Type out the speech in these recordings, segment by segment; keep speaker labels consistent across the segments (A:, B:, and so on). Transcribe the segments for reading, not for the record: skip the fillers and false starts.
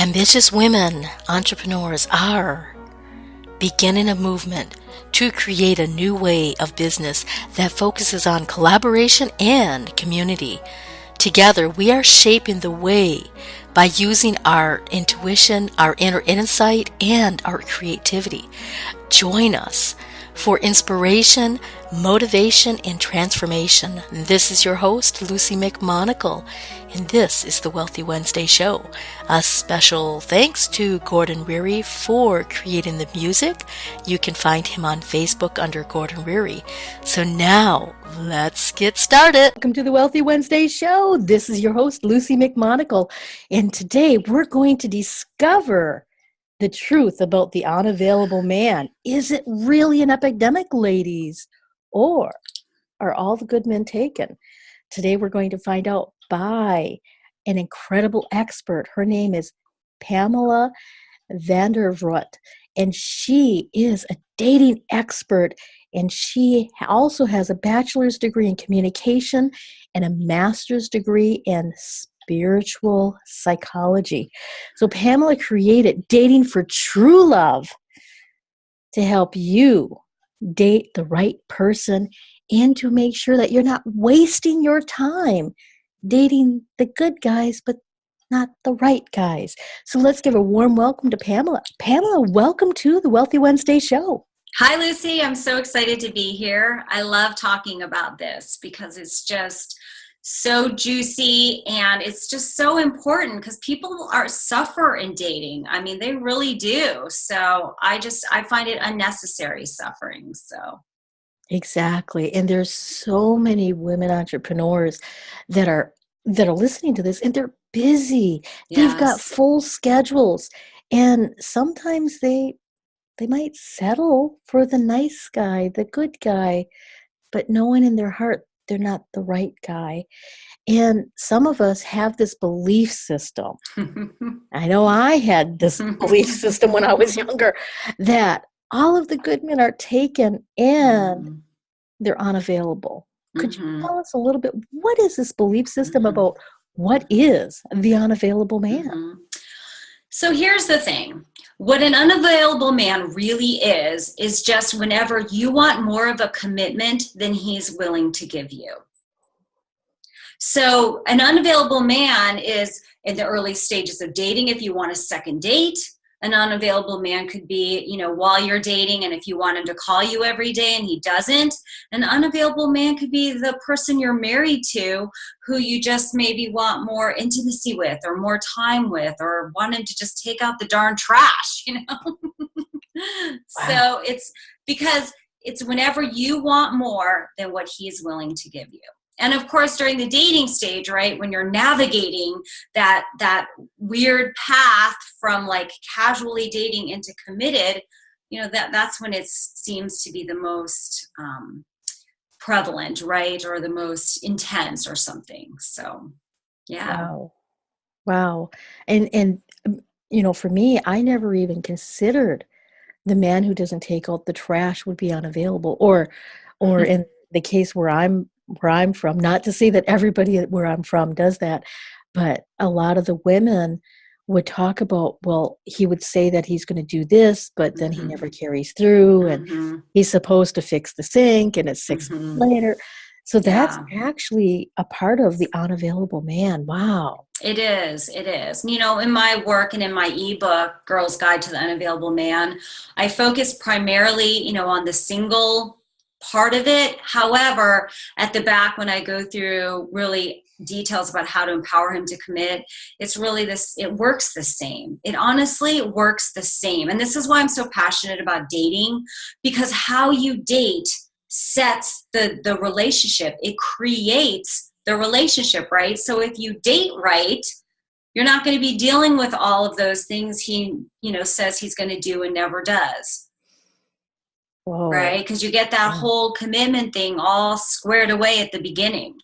A: Ambitious women, entrepreneurs are beginning a movement to create a new way of business that focuses on collaboration and community. Together, we are shaping the way by using our intuition, our inner insight, and our creativity. Join us for inspiration, motivation, and transformation. This is your host, Luci McMonagle, and this is the Wealthy Wednesday Show. A special thanks to Gordon Reary for creating the music. You can find him on Facebook under Gordon Reary. So now, let's get started. Welcome to the Wealthy Wednesday Show. This is your host, Luci McMonagle, and today we're going to discover the truth about the unavailable man. Is it really an epidemic, ladies? Or are all the good men taken? Today we're going to find out by an incredible expert. Her name is Pamela Vandervoot, and she is a dating expert, and she also has a bachelor's degree in communication and a master's degree in spiritual psychology. So Pamela created Dating for True Love to help you date the right person and to make sure that you're not wasting your time dating the good guys, but not the right guys. So let's give a warm welcome to Pamela. Pamela, welcome to the Wealthy Wednesday Show.
B: Hi, Luci. I'm so excited to be here. I love talking about this because it's just so juicy and it's just so important because people suffer in dating. I mean, they really do. So I find it unnecessary suffering. So
A: Exactly. And there's so many women entrepreneurs that are listening to this, and they're busy. They've got full schedules, and sometimes they might settle for the nice guy, the good guy, but knowing in their heart they're not the right guy. And some of us have this belief system. I know I had this belief system when I was younger, that all of the good men are taken and they're unavailable. Could you tell us a little bit, what is this belief system about what is the unavailable man?
B: So here's the thing. What an unavailable man really is just whenever you want more of a commitment than he's willing to give you. So an unavailable man is in the early stages of dating. If you want a second date, an unavailable man could be, while you're dating, and if you want him to call you every day and he doesn't, an unavailable man could be the person you're married to who you just maybe want more intimacy with or more time with or want him to just take out the darn trash,
A: Wow.
B: So it's because it's whenever you want more than what he's willing to give you. And of course, during the dating stage, right, when you're navigating that weird path from like casually dating into committed, that's when it seems to be the most prevalent, right, or the most intense or something. So, yeah.
A: Wow. And for me, I never even considered the man who doesn't take out the trash would be unavailable, or in the case where I'm from, not to say that everybody where I'm from does that, but a lot of the women would talk about, well, he would say that he's going to do this, but then he never carries through, and he's supposed to fix the sink, and it's 6 months later. So that's actually a part of the unavailable man. Wow.
B: It is. In my work and in my ebook, Girl's Guide to the Unavailable Man, I focus primarily, on the single part of it. However, at the back, when I go through really details about how to empower him to commit, it's really it works the same. It honestly works the same. And this is why I'm so passionate about dating, because how you date sets the relationship. It creates the relationship, right? So if you date right, you're not going to be dealing with all of those things he, says he's going to do and never does.
A: Whoa.
B: Right? Because you get that whole commitment thing all squared away at the beginning.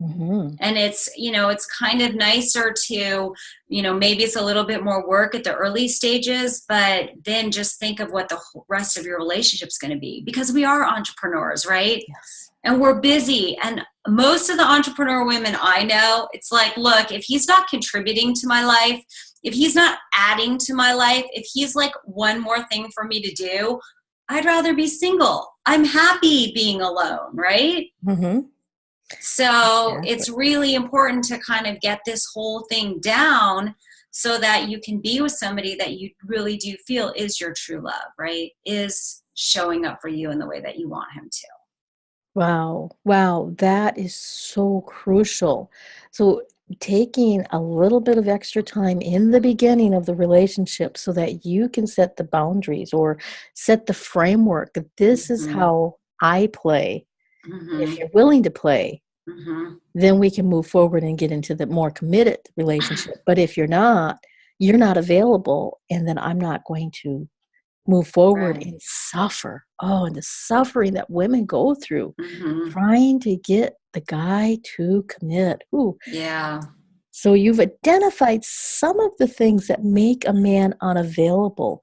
A: Mm-hmm.
B: And it's, it's kind of nicer to, maybe it's a little bit more work at the early stages, but then just think of what the rest of your relationship's going to be, because we are entrepreneurs, right?
A: Yes.
B: And we're busy. And most of the entrepreneur women I know, it's like, look, if he's not contributing to my life, if he's not adding to my life, if he's like one more thing for me to do, I'd rather be single. I'm happy being alone, right?
A: Mm-hmm.
B: So it's
A: Exactly.
B: really important to kind of get this whole thing down so that you can be with somebody that you really do feel is your true love, right? Is showing up for you in the way that you want him to.
A: Wow. Wow. That is so crucial. So taking a little bit of extra time in the beginning of the relationship so that you can set the boundaries or set the framework that this is
B: Mm-hmm.
A: how I play. And if
B: Mm-hmm.
A: you're willing to play,
B: Mm-hmm.
A: then we can move forward and get into the more committed relationship. But if you're not available, and then I'm not going to move forward
B: Right.
A: and suffer. Oh, and the suffering that women go through
B: Mm-hmm.
A: trying to get the guy to commit. Ooh.
B: Yeah.
A: So you've identified some of the things that make a man unavailable.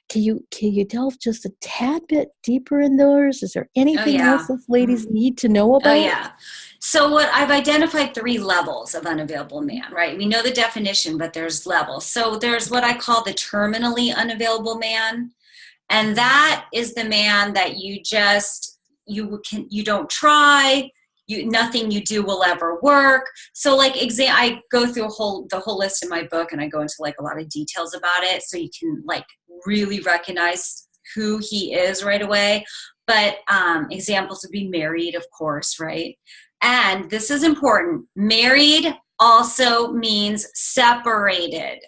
A: Can you delve just a tad bit deeper in those? Is there
B: Oh,
A: anything else
B: yeah.
A: that ladies need to know
B: Oh,
A: about?
B: yeah. So what I've identified 3 levels of unavailable man, right? We know the definition, but there's levels. So there's what I call the terminally unavailable man. And that is the man that you don't try, nothing you do will ever work. So like I go through the whole list in my book, and I go into like a lot of details about it, so you can like really recognize who he is right away. But examples would be married, of course, right? And this is important. Married also means separated.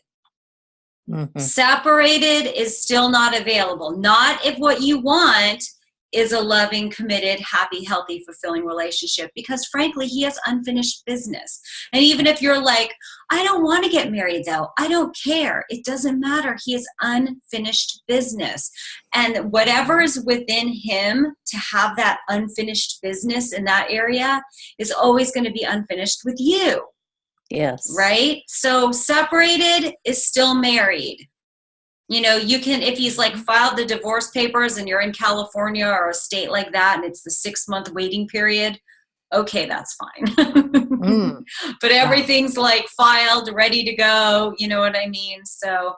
A: Mm-hmm.
B: Separated is still not available. Not if what you want is a loving, committed, happy, healthy, fulfilling relationship, because frankly, he has unfinished business. And even if you're like, I don't want to get married though, I don't care. It doesn't matter. He has unfinished business. And whatever is within him to have that unfinished business in that area is always going to be unfinished with you.
A: Yes.
B: Right? So separated is still married. You can, if he's like filed the divorce papers and you're in California or a state like that, and it's the 6-month waiting period, okay, that's fine.
A: Mm.
B: But
A: Wow.
B: everything's like filed, ready to go. You know what I mean? So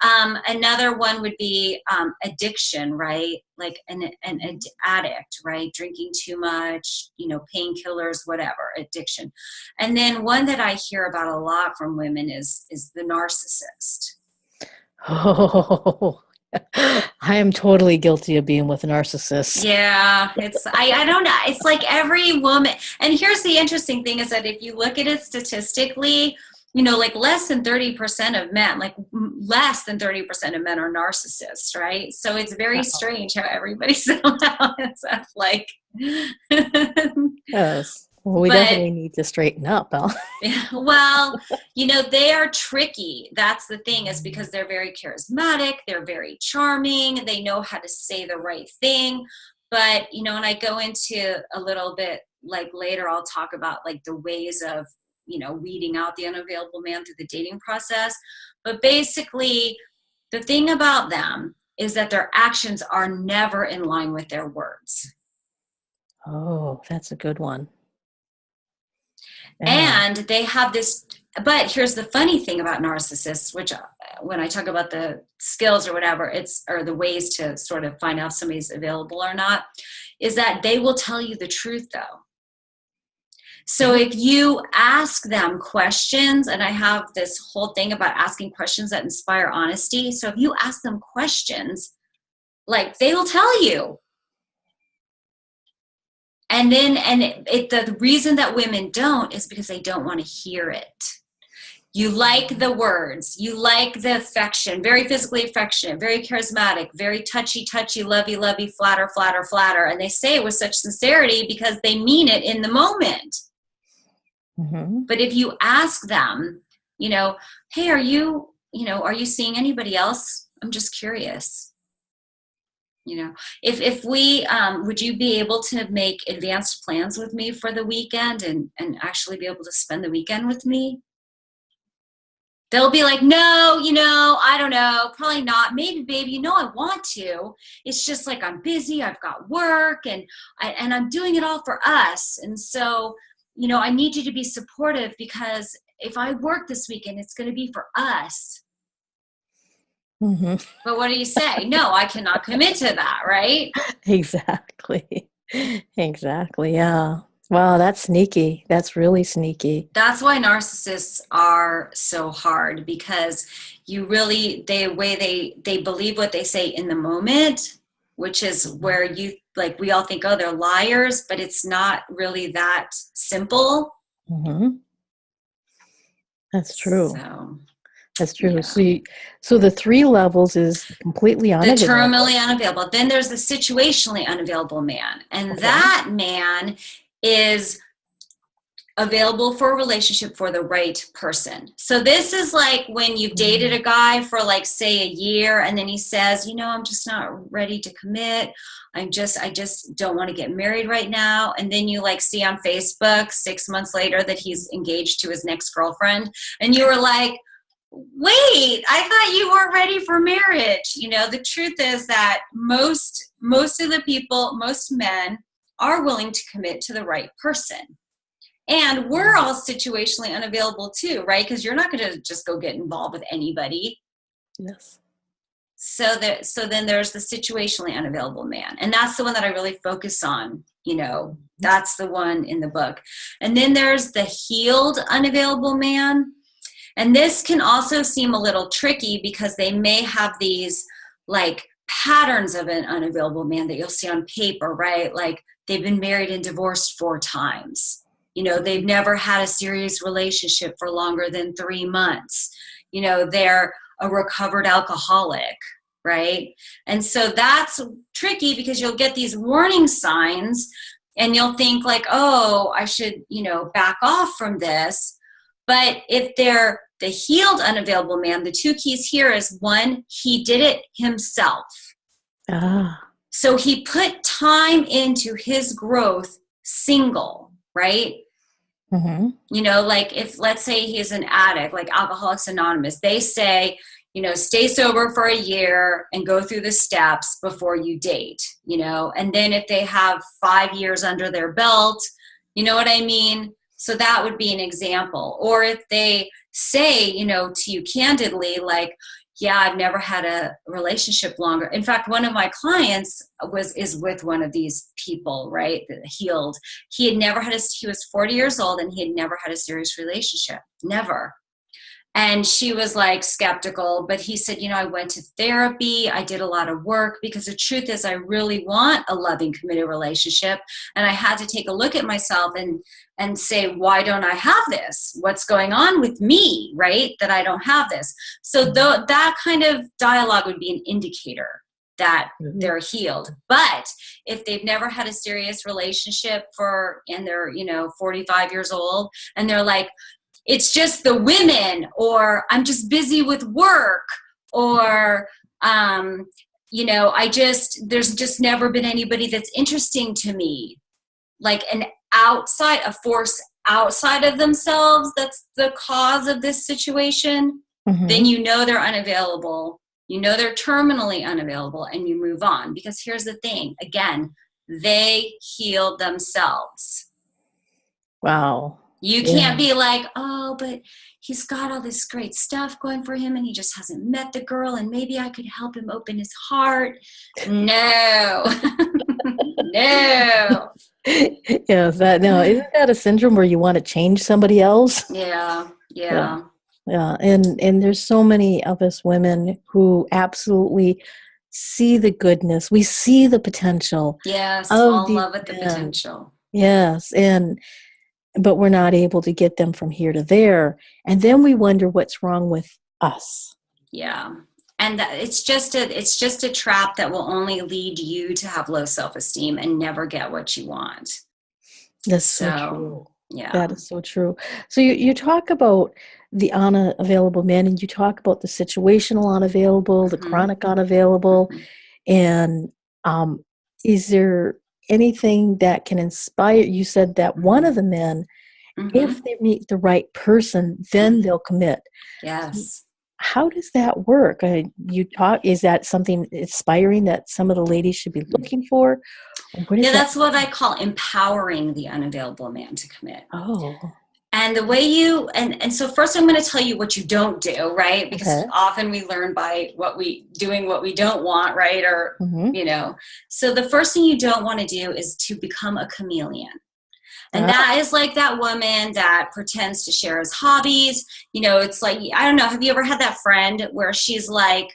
B: another one would be addiction, right? Like an addict, right? Drinking too much, painkillers, whatever, addiction. And then one that I hear about a lot from women is the narcissist.
A: Oh, I am totally guilty of being with a narcissist.
B: Yeah, I don't know. It's like every woman. And here's the interesting thing is that if you look at it statistically, like less than 30% of men, like less than 30% of men are narcissists, right? So it's very
A: Uh-oh.
B: strange how everybody somehow ends up like.
A: Yes. Well, we
B: But
A: definitely need to straighten up, Belle.
B: well, they are tricky. That's the thing, is because they're very charismatic, they're very charming, they know how to say the right thing. But, when I go into a little bit like later, I'll talk about like the ways of, weeding out the unavailable man through the dating process. But basically, the thing about them is that their actions are never in line with their words.
A: Oh, that's a good one. Yeah.
B: And they have this, but here's the funny thing about narcissists, which when I talk about the skills or whatever, or the ways to sort of find out if somebody's available or not, is that they will tell you the truth though. So
A: Oh.
B: if you ask them questions, and I have this whole thing about asking questions that inspire honesty. So if you ask them questions, like they will tell you. And then, the reason that women don't is because they don't want to hear it. You like the words, you like the affection, very physically affectionate, very charismatic, very touchy, lovey, lovey, flatter, flatter, flatter. And they say it with such sincerity because they mean it in the moment.
A: Mm-hmm.
B: But if you ask them, hey, are you seeing anybody else? I'm just curious. You know, if we, would you be able to make advanced plans with me for the weekend and actually be able to spend the weekend with me? They'll be like, no, I don't know, probably not. Maybe, babe, I want to. It's just like I'm busy. I've got work and I'm doing it all for us. And so, I need you to be supportive because if I work this weekend, it's going to be for us.
A: Mm-hmm.
B: But what do you say? No, I cannot commit to that, right?
A: Exactly. Exactly. Yeah. Wow, that's sneaky. That's really sneaky.
B: That's why narcissists are so hard, because they believe what they say in the moment, which is where we all think, oh, they're liars, but it's not really that simple.
A: Mm-hmm. That's true.
B: So
A: That's true.
B: yeah.
A: So the 3 levels is completely
B: The
A: unavailable.
B: terminally unavailable. Then there's the situationally unavailable man. And that man is available for a relationship for the right person. So this is like when you've dated a guy for like, say, a year, and then he says, I'm just not ready to commit. I just don't want to get married right now. And then you like see on Facebook 6 months later that he's engaged to his next girlfriend. And you were like, wait, I thought you weren't ready for marriage. The truth is that most of the people, most men are willing to commit to the right person. And we're all situationally unavailable too, right? Because you're not going to just go get involved with anybody.
A: Yes.
B: So then there's the situationally unavailable man. And that's the one that I really focus on. That's the one in the book. And then there's the healed unavailable man. And this can also seem a little tricky because they may have these like patterns of an unavailable man that you'll see on paper, right? Like they've been married and divorced 4 times. They've never had a serious relationship for longer than 3 months. They're a recovered alcoholic, right? And so that's tricky because you'll get these warning signs and you'll think like, oh, I should, back off from this. But if they're the healed unavailable man, the 2 keys here is 1, he did it himself. So he put time into his growth single, right?
A: Mm-hmm.
B: Like if, let's say he's an addict, like Alcoholics Anonymous, they say, stay sober for a year and go through the steps before you date, and then if they have 5 years under their belt, you know what I mean? So that would be an example. Or if they say, to you candidly, like, yeah, I've never had a relationship longer. In fact, one of my clients is with one of these people, right? Healed. He was 40 years old and he had never had a serious relationship. Never. And she was like skeptical, but he said, I went to therapy. I did a lot of work because the truth is I really want a loving, committed relationship. And I had to take a look at myself and say, why don't I have this? What's going on with me, right? That I don't have this. So that kind of dialogue would be an indicator that they're healed. But if they've never had a serious relationship and they're, 45 years old and they're like, it's just the women, or I'm just busy with work, or, there's just never been anybody that's interesting to me, like a force outside of themselves that's the cause of this situation, then they're unavailable. They're terminally unavailable, and you move on. Because here's the thing, again, they healed themselves.
A: Wow.
B: You can't be like, oh, but he's got all this great stuff going for him and he just hasn't met the girl and maybe I could help him open his heart. No. No.
A: Yes, isn't that a syndrome where you want to change somebody else?
B: Yeah.
A: And there's so many of us women who absolutely see the goodness. We see the potential.
B: Yes, fall in love with the potential.
A: Yes, but we're not able to get them from here to there. And then we wonder what's wrong with us.
B: Yeah. And it's just a trap that will only lead you to have low self-esteem and never get what you want.
A: That's so true.
B: Yeah.
A: That is so true. So you talk about the unavailable man, and you talk about the situational unavailable, the chronic unavailable. And
C: Is there anything that can inspire? You said that one of the men, if they meet the right person, then they'll commit.
B: Yes.
C: How does that work? Is that something inspiring that some of the ladies should be looking for? What is
B: Yeah,
C: that?
B: that's what I call empowering the unavailable man to commit.
C: Oh.
B: And the way and so first I'm going to tell you what you don't do, right? Because often we learn by what we don't want, right? Or, so the first thing you don't want to do is to become a chameleon. And that is like that woman that pretends to share his hobbies. It's like, I don't know, have you ever had that friend where she's like,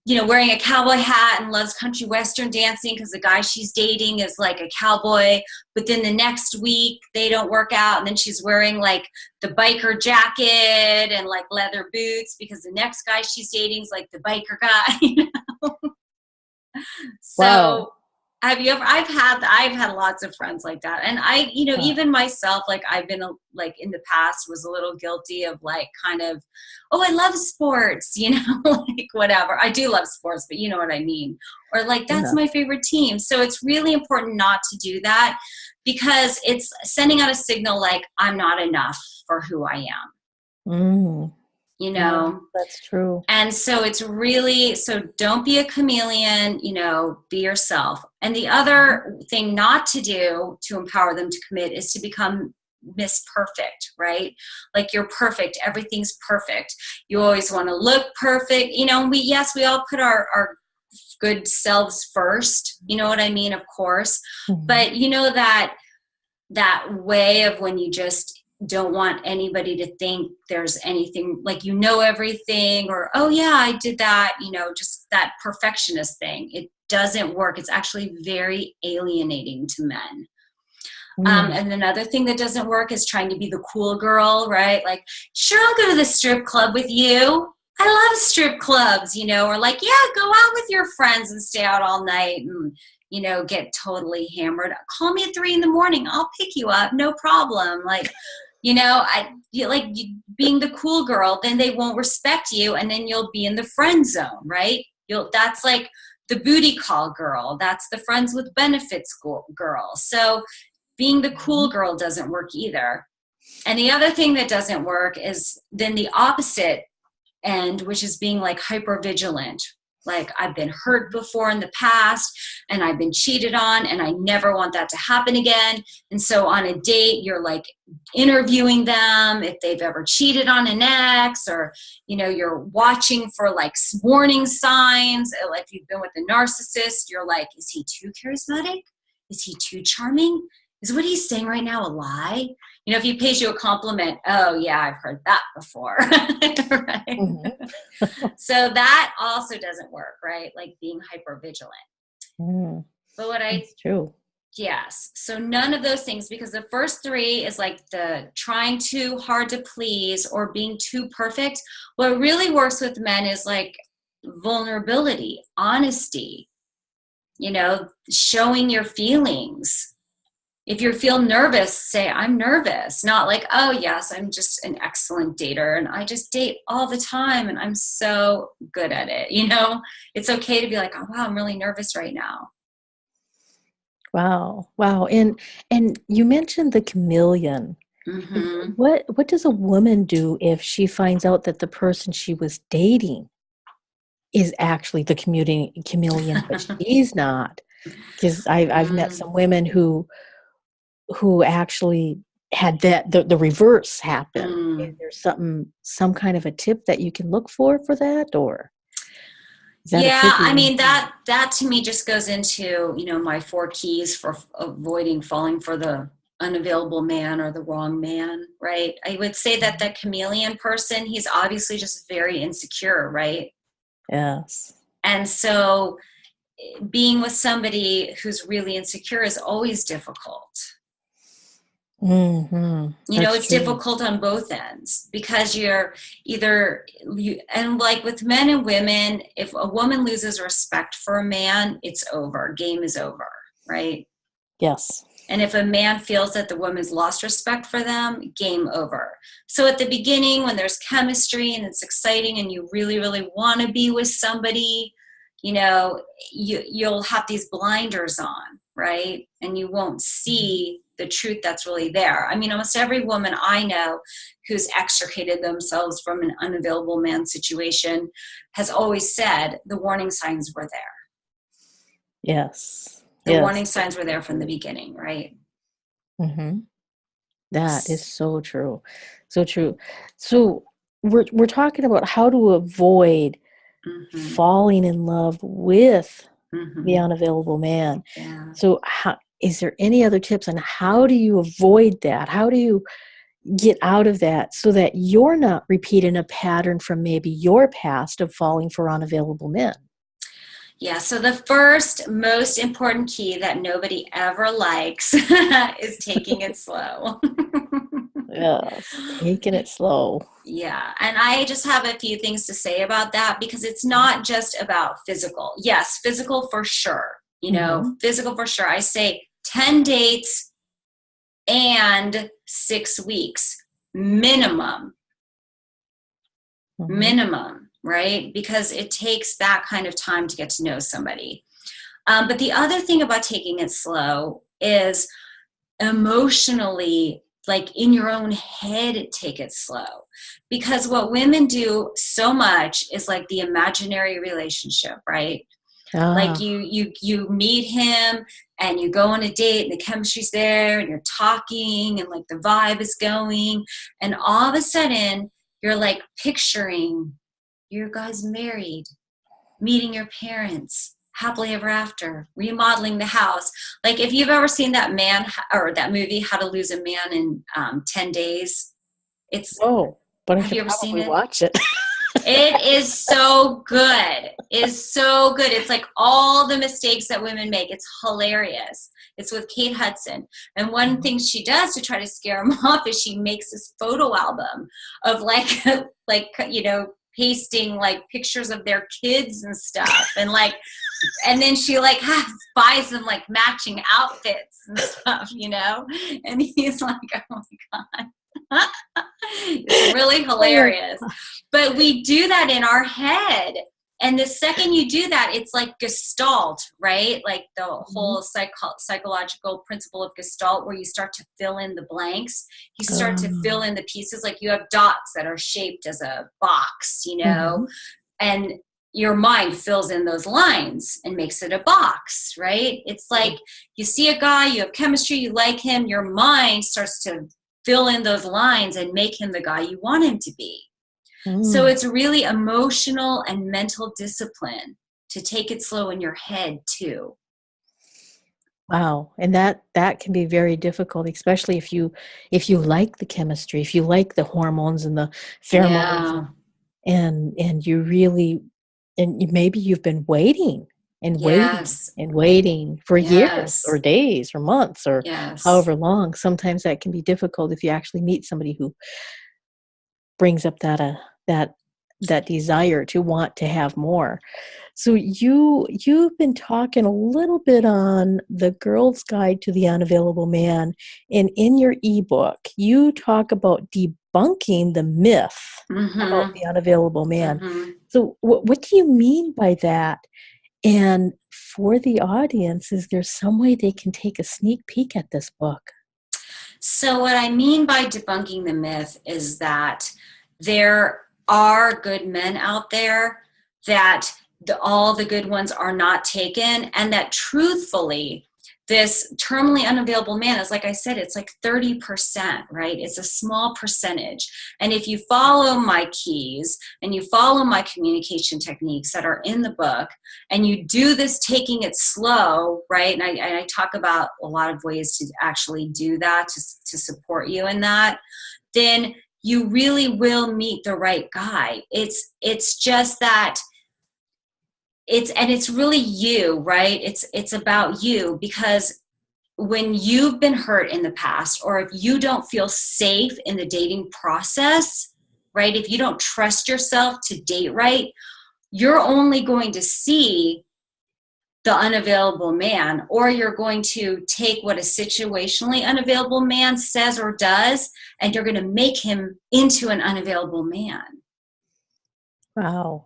B: wearing a cowboy hat and loves country western dancing because the guy she's dating is like a cowboy, but then the next week they don't work out, and then she's wearing like the biker jacket and like leather boots because the next guy she's dating is like the biker guy. So
C: wow.
B: have you ever? I've had lots of friends like that, and even myself, like I've been like in the past was a little guilty of like kind of, oh, I love sports, like whatever. I do love sports, but you know what I mean, or like that's my favorite team. So it's really important not to do that because it's sending out a signal like I'm not enough for who I am.
C: That's true.
B: And so it's really, so don't be a chameleon, be yourself. And the other thing not to do to empower them to commit is to become Miss Perfect, right? Like you're perfect. Everything's perfect. You always want to look perfect. We all put our good selves first. You know what I mean? Of course. But that way of when you just don't want anybody to think there's anything like everything or oh yeah I did that, just that perfectionist thing. It doesn't work. It's actually very alienating to men. And another thing that doesn't work is trying to be the cool girl, right? Like, sure, I'll go to the strip club with you. I love strip clubs, or like, yeah, go out with your friends and stay out all night and get totally hammered. Call me at 3 a.m. I'll pick you up. No problem. Like, being the cool girl, then they won't respect you. And then you'll be in the friend zone, right? That's like the booty call girl. That's the friends with benefits girl. So being the cool girl doesn't work either. And the other thing that doesn't work is then the opposite end, which is being like hyper vigilant. Like I've been hurt before in the past and I've been cheated on and I never want that to happen again. And so on a date, you're like interviewing them if they've ever cheated on an ex, or, you're watching for like warning signs. If you've been with a narcissist, you're like, is he too charismatic? Is he too charming? Is what he's saying right now a lie? If he pays you a compliment, oh yeah, I've heard that before. Right? So that also doesn't work, right? Like being hyper vigilant. But that's
C: true.
B: Yes. So none of those things, because the first three is like the trying too hard to please or being too perfect. What really works with men is like vulnerability, honesty, showing your feelings. If you feel nervous, say, I'm nervous. Not like, oh, yes, I'm just an excellent dater and I just date all the time and I'm so good at it. It's okay to be like, oh, wow, I'm really nervous right now.
C: Wow. And you mentioned the chameleon. What does a woman do if she finds out that the person she was dating is actually the chameleon, but she's not? Because I've met some women who actually had the reverse happen. Is there some kind of a tip that you can look for that, or is that
B: that to me just goes into my 4 keys for avoiding falling for the unavailable man or the wrong man, right? I would say that the chameleon person, he's obviously just very insecure, right?
C: Yes.
B: And so being with somebody who's really insecure is always difficult. It's true. Difficult on both ends because you're and like with men and women, if a woman loses respect for a man, it's over. Game is over, right?
C: Yes.
B: And if a man feels that the woman's lost respect for them, game over. So at the beginning, when there's chemistry and it's exciting and you really, really want to be with somebody, you'll have these blinders on, right? And you won't see the truth that's really there. I mean, almost every woman I know who's extricated themselves from an unavailable man situation has always said the warning signs were there.
C: Yes.
B: The warning signs were there from the beginning, right?
C: Mm-hmm. That is so true. So true. So we're talking about how to avoid falling in love with the unavailable man.
B: Yeah.
C: So is there any other tips on how do you avoid that? How do you get out of that so that you're not repeating a pattern from maybe your past of falling for unavailable men?
B: Yeah, so the first most important key that nobody ever likes is taking it slow.
C: Yes, taking it slow.
B: Yeah, and I just have a few things to say about that because it's not just about physical. Yes, physical for sure. Physical for sure. I say 10 dates and 6 weeks minimum. Minimum, right? Because it takes that kind of time to get to know somebody. But the other thing about taking it slow is emotionally, like in your own head, take it slow. Because what women do so much is like the imaginary relationship, right? Like you meet him and you go on a date and the chemistry's there and you're talking and like the vibe is going. And all of a sudden you're like picturing you guys married, meeting your parents, happily ever after, remodeling the house. Like if you've ever seen that movie, How to Lose a Man in 10 Days.
C: But I
B: have
C: should
B: you ever seen
C: probably
B: it?
C: watch it.
B: It is so good. It's so good. It's like all the mistakes that women make. It's hilarious. It's with Kate Hudson. And one thing she does to try to scare him off is she makes this photo album of pasting like pictures of their kids and stuff. And then she buys them like matching outfits and stuff, and he's like, oh my God. It's really hilarious. But we do that in our head. And the second you do that, it's like Gestalt, right? Like the whole psychological principle of Gestalt, where you start to fill in the blanks. You start to fill in the pieces. Like you have dots that are shaped as a box, and your mind fills in those lines and makes it a box, right? It's like you see a guy, you have chemistry, you like him, your mind starts to fill in those lines and make him the guy you want him to be. So it's really emotional and mental discipline to take it slow in your head too.
C: Wow. And that can be very difficult, especially if you like the chemistry, if you like the hormones and the pheromones, and you really, maybe you've been waiting and waiting for years or days or months or however long. Sometimes that can be difficult if you actually meet somebody who brings up that desire to want to have more. So you've been talking a little bit on the Girl's Guide to the Unavailable Man, and in your ebook you talk about debunking the myth about the unavailable man. So what do you mean by that? And for the audience, is there some way they can take a sneak peek at this book?
B: So what I mean by debunking the myth is that there are good men out there, that all the good ones are not taken, and that truthfully, this terminally unavailable man is, like I said, it's like 30%, right? It's a small percentage. And if you follow my keys and you follow my communication techniques that are in the book, and you do this taking it slow, right? And I talk about a lot of ways to actually do that, to support you in that, then you really will meet the right guy. It's just that it's really you, right? It's about you, because when you've been hurt in the past, or if you don't feel safe in the dating process, right? If you don't trust yourself to date right, you're only going to see the unavailable man, or you're going to take what a situationally unavailable man says or does, and you're going to make him into an unavailable man.
C: Wow.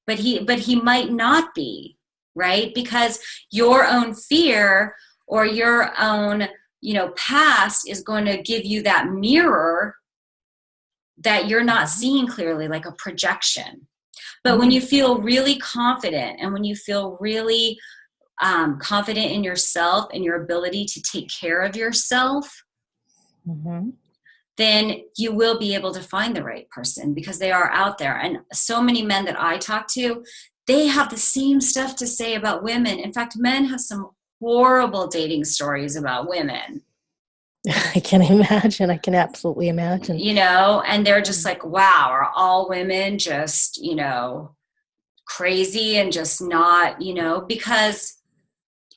B: But he might not be. right? Because your own fear or your own, past is going to give you that mirror that you're not seeing clearly, like a projection. But when you feel really confident and when you feel really confident in yourself and your ability to take care of yourself, then you will be able to find the right person, because they are out there. And so many men that I talk to, they have the same stuff to say about women. In fact, men have some horrible dating stories about women.
C: I can imagine. I can absolutely imagine.
B: And they're just like, wow, are all women just, crazy and just not, because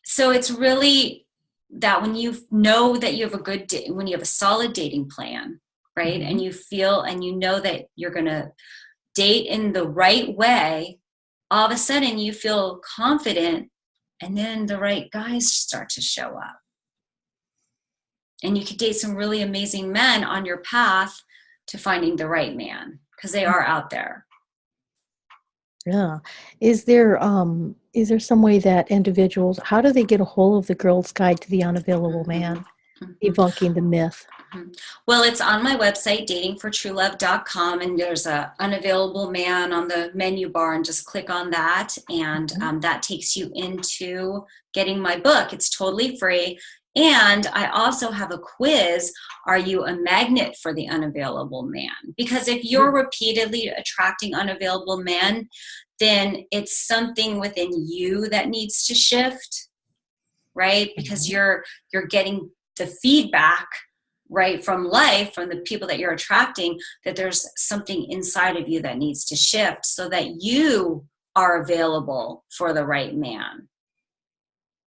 B: so it's really that when you know that you have when you have a solid dating plan, right? And you feel and you know that you're going to date in the right way, all of a sudden you feel confident, and then the right guys start to show up. And you could date some really amazing men on your path to finding the right man, because they are out there.
C: Yeah. Is there some way that individuals, how do they get a hold of the Girl's Guide to the Unavailable Man, debunking the myth?
B: Well, it's on my website, datingfortruelove.com, and there's a unavailable man on the menu bar, and just click on that, and that takes you into getting my book. It's totally free. And I also have a quiz. Are you a magnet for the unavailable man? Because if you're repeatedly attracting unavailable men, then it's something within you that needs to shift, right? Because you're getting the feedback, right, from life, from the people that you're attracting, that there's something inside of you that needs to shift so that you are available for the right man.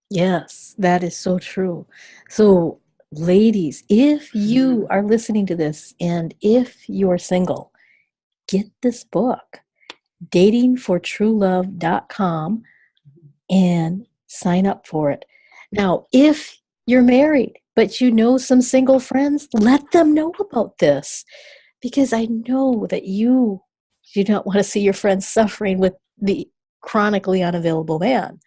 C: Yes, that is so true. So, ladies, if you are listening to this and if you're single, get this book, datingfortruelove.com, and sign up for it. Now, if you're married, but you know some single friends, let them know about this, because I know that you do not want to see your friends suffering with the chronically unavailable man.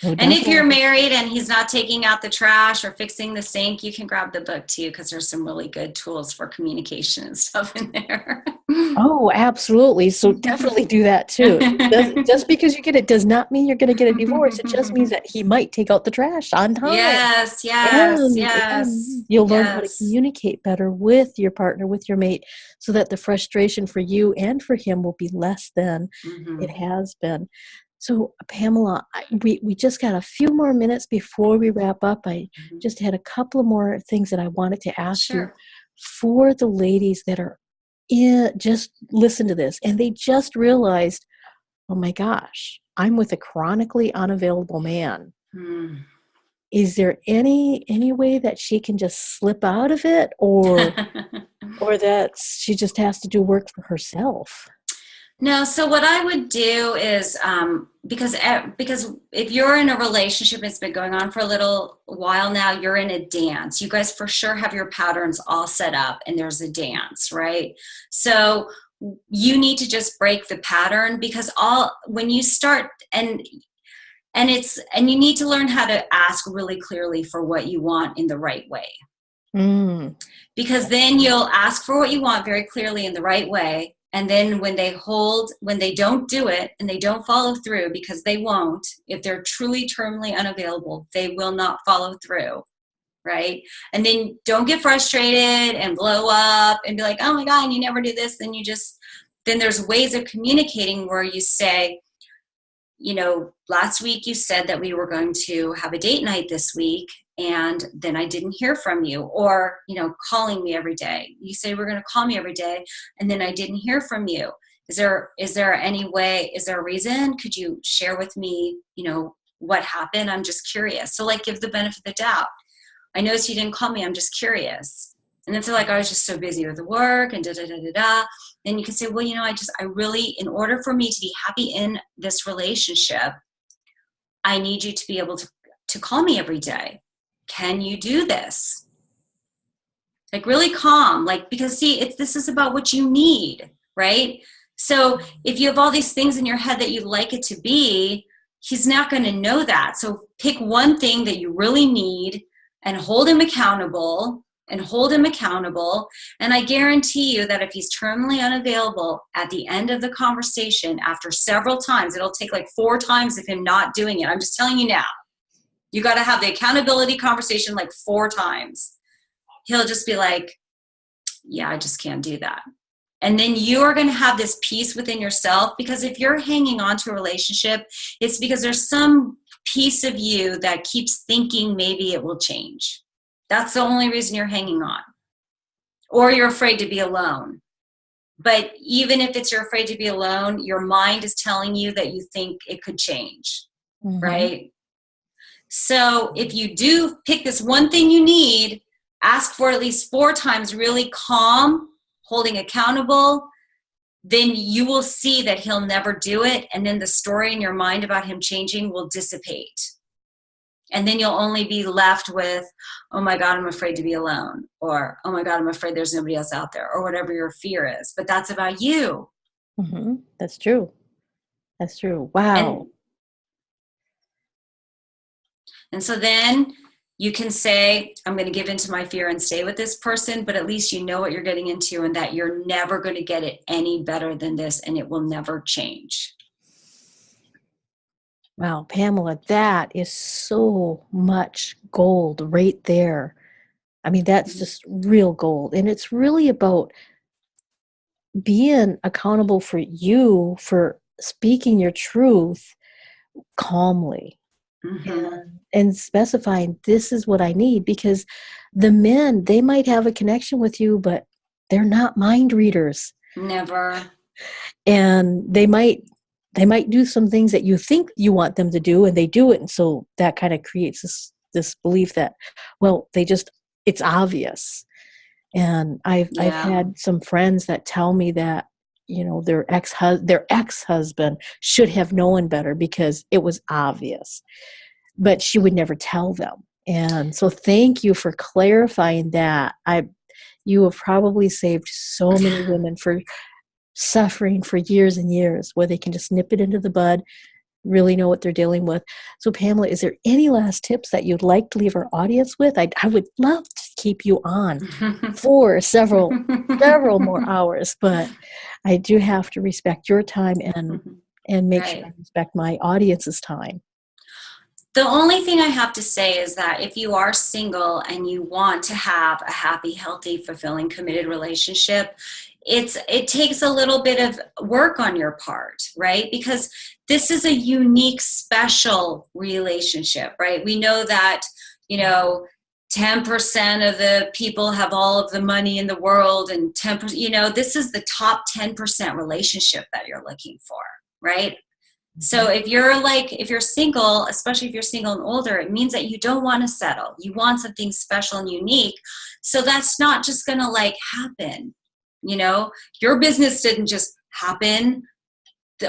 B: And if you're married and he's not taking out the trash or fixing the sink, you can grab the book too, because there's some really good tools for communication and stuff in there.
C: Oh, absolutely. So definitely do that too. Just because you get it does not mean you're going to get a divorce. It just means that he might take out the trash on time.
B: Yes.
C: And you'll learn how to communicate better with your partner, with your mate, so that the frustration for you and for him will be less than it has been. So, Pamela, we just got a few more minutes before we wrap up. I just had a couple of more things that I wanted to ask you for the ladies that are just listen to this and they just realized, oh my gosh, I'm with a chronically unavailable man. Is there any way that she can just slip out of it, or that she just has to do work for herself?
B: No, so what I would do is, because if you're in a relationship, it's been going on for a little while now, you're in a dance. You guys for sure have your patterns all set up and there's a dance, right? So you need to just break the pattern, because when you start and you need to learn how to ask really clearly for what you want in the right way. Because then you'll ask for what you want very clearly in the right way. And then when they don't do it and they don't follow through, because they won't, if they're truly terminally unavailable, they will not follow through, right? And then don't get frustrated and blow up and be like, oh my God, you never do this. Then there's ways of communicating where you say, last week you said that we were going to have a date night this week, and then I didn't hear from you. Or, calling me every day. You say we're going to call me every day, and then I didn't hear from you. Is there any way, is there a reason? Could you share with me, what happened? I'm just curious. So give the benefit of the doubt. I noticed you didn't call me. I'm just curious. And then I was just so busy with the work and da-da-da-da-da. Then you can say, well, I really, in order for me to be happy in this relationship, I need you to be able to call me every day. Can you do this? Really calm, because this is about what you need, right? So if you have all these things in your head that you'd like it to be, he's not going to know that. So pick one thing that you really need and hold him accountable. And I guarantee you that if he's terminally unavailable at the end of the conversation, after several times, it'll take like 4 times of him not doing it. I'm just telling you now. You got to have the accountability conversation like 4 times. He'll just be like, yeah, I just can't do that. And then you are going to have this peace within yourself, because if you're hanging on to a relationship, it's because there's some piece of you that keeps thinking maybe it will change. That's the only reason you're hanging on. Or you're afraid to be alone. But even if it's you're afraid to be alone, your mind is telling you that you think it could change, right? So if you do pick this one thing you need, ask for it at least 4 times, really calm, holding accountable, then you will see that he'll never do it. And then the story in your mind about him changing will dissipate. And then you'll only be left with, oh my God, I'm afraid to be alone. Or, oh my God, I'm afraid there's nobody else out there. Or whatever your fear is. But that's about you.
C: That's true. That's true. Wow.
B: And so then you can say, I'm going to give into my fear and stay with this person. But at least you know what you're getting into, and that you're never going to get it any better than this. And it will never change.
C: Wow, Pamela, that is so much gold right there. I mean, that's just real gold. And it's really about being accountable for you, for speaking your truth calmly, and specifying, this is what I need. Because the men, they might have a connection with you, but they're not mind readers.
B: Never.
C: And they might do some things that you think you want them to do, and they do it. And so that kind of creates this belief that, well, it's obvious. And I've had some friends that tell me that, their ex-husband should have known better because it was obvious, but she would never tell them. And so thank you for clarifying that. You have probably saved so many women for suffering for years and years, where they can just nip it into the bud, really know what they're dealing with. So Pamela, is there any last tips that you'd like to leave our audience with? I would love to keep you on for several more hours, but I do have to respect your time and make sure I respect my audience's time.
B: The only thing I have to say is that if you are single and you want to have a happy, healthy, fulfilling, committed relationship, it takes a little bit of work on your part, right? Because this is a unique, special relationship, right? We know that, 10% of the people have all of the money in the world, and 10%, this is the top 10% relationship that you're looking for, right? So if you're single, especially if you're single and older, it means that you don't want to settle. You want something special and unique. So that's not just going to happen. Your business didn't just happen.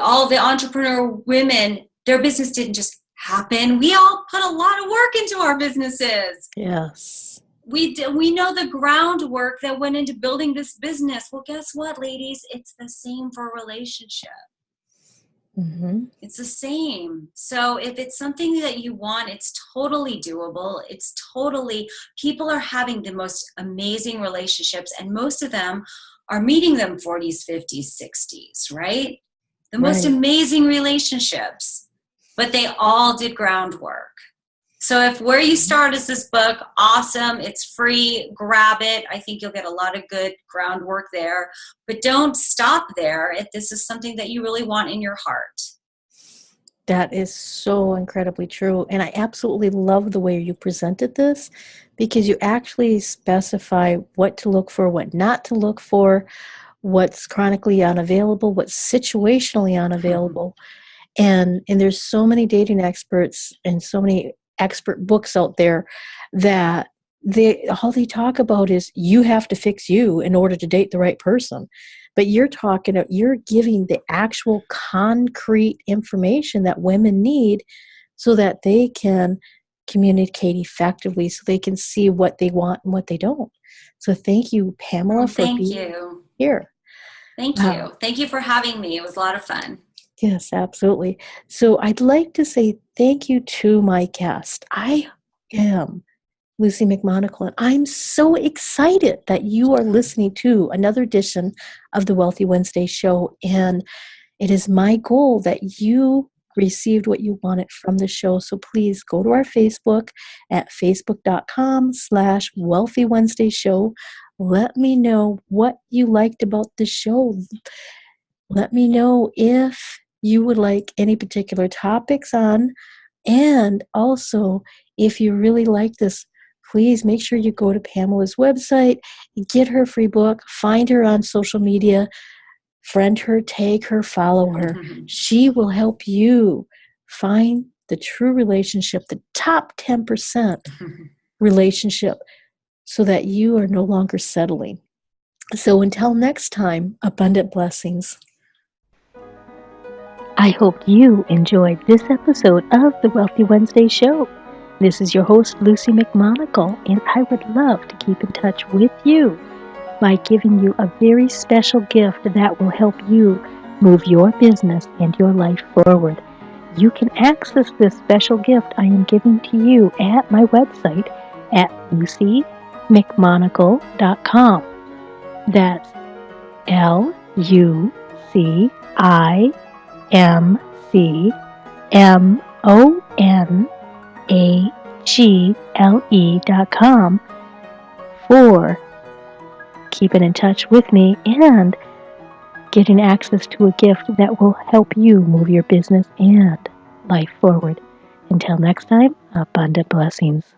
B: All the entrepreneur women, their business didn't just happen. We all put a lot of work into our businesses.
C: Yes.
B: We know the groundwork that went into building this business. Well, guess what, ladies? It's the same for a relationship. It's the same. So if it's something that you want, it's totally doable. People are having the most amazing relationships, and most of them are meeting them 40s, 50s, 60s, right? The most amazing relationships, but they all did groundwork. So if where you start is this book, awesome, it's free, grab it. I think you'll get a lot of good groundwork there. But don't stop there if this is something that you really want in your heart.
C: That is so incredibly true. And I absolutely love the way you presented this, because you actually specify what to look for, what not to look for, what's chronically unavailable, what's situationally unavailable. And there's so many dating experts and so many expert books out there that all they talk about is you have to fix you in order to date the right person. But you're giving the actual concrete information that women need so that they can communicate effectively, so they can see what they want and what they don't. So thank you, Pamela, for being here.
B: Thank you. Thank you for having me. It was a lot of fun.
C: Yes, absolutely. So I'd like to say thank you to my guest. I am Luci McMonagle, and I'm so excited that you are listening to another edition of the Wealthy Wednesday show. And it is my goal that you received what you wanted from the show. So please go to our Facebook at facebook.com/Wealthy Wednesday show. Let me know what you liked about the show. Let me know if you would like any particular topics on. And also, if you really like this, please make sure you go to Pamela's website, get her free book, find her on social media, friend her, tag her, follow her. She will help you find the true relationship, the top 10% relationship, so that you are no longer settling. So until next time, abundant blessings. I hope you enjoyed this episode of the Wealthy Wednesday show. This is your host, Luci McMonagle, and I would love to keep in touch with you by giving you a very special gift that will help you move your business and your life forward. You can access this special gift I am giving to you at my website at lucimcmonagle.com. That's LUCIMCMONAGLE.com for keeping in touch with me and getting access to a gift that will help you move your business and life forward. Until next time, abundant blessings.